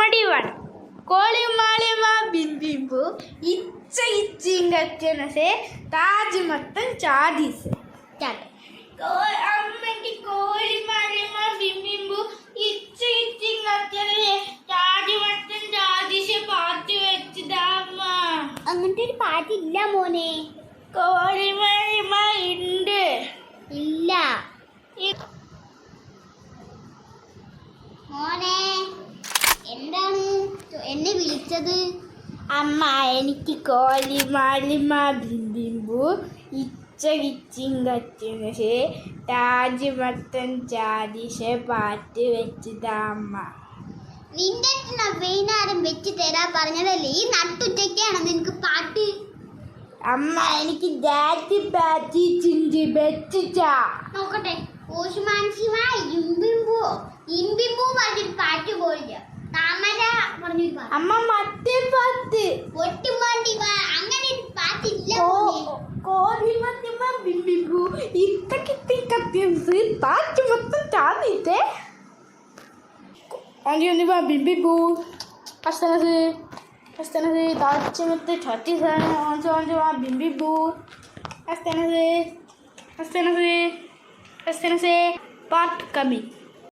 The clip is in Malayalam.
Comedy one. Koli malima bimbu. Itcha itchinga se Taj Matan Chadis. Ammanti Koli malima bimbu. Itcha itchinga Taj Matan Chadis party vechidamma. അങ്ങനത്തെ ഒരു പാട്ട് ഇല്ല മോനെ. Koli malima ഉണ്ട്. ഇല്ല മോനെ. എന്താണ് എന്നെ വിളിച്ചത്? അമ്മ എനിക്ക് കോലി മാലിമ ബിംബിമ്പു ഇച്ചിങ്ങച്ചേ താജ് മത്തൻ ചാദിശെ പാട്ട് വെച്ചതമ്മ. നിന്റെ വൈകുന്നേരം വെച്ച് തരാൻ പറഞ്ഞതല്ലേ, ഈ നട്ടുച്ചയ്ക്കാണ് നിനക്ക് പാട്ട്? അമ്മ എനിക്ക് ജാതി പാറ്റി ചിന്തി വെച്ചാ നോക്കട്ടെ. ഓശുമാൻസിമായി ഇമ്പിമ്പൂ ഇമ്പിമ്പൂ പറഞ്ഞൊരു പാട്ട് പോലില്ല. താമര പറഞ്ഞൊരു പാട്ട്. അമ്മ മറ്റേ പാട്ട് ഒട്ടുമാണ്ടി അങ്ങനെ ഒരു പാട്ടില്ല. കോലി മാലിമ ബിംബിമ്പു ഇത്തക്കിത്തിക്കത്തിയൻസ് താജ് മത്തൻ ചാദിശെ Andiamo a bimbibu. Astanase tachi matte chatti sa andiamo a bimbibu. Astanase part coming.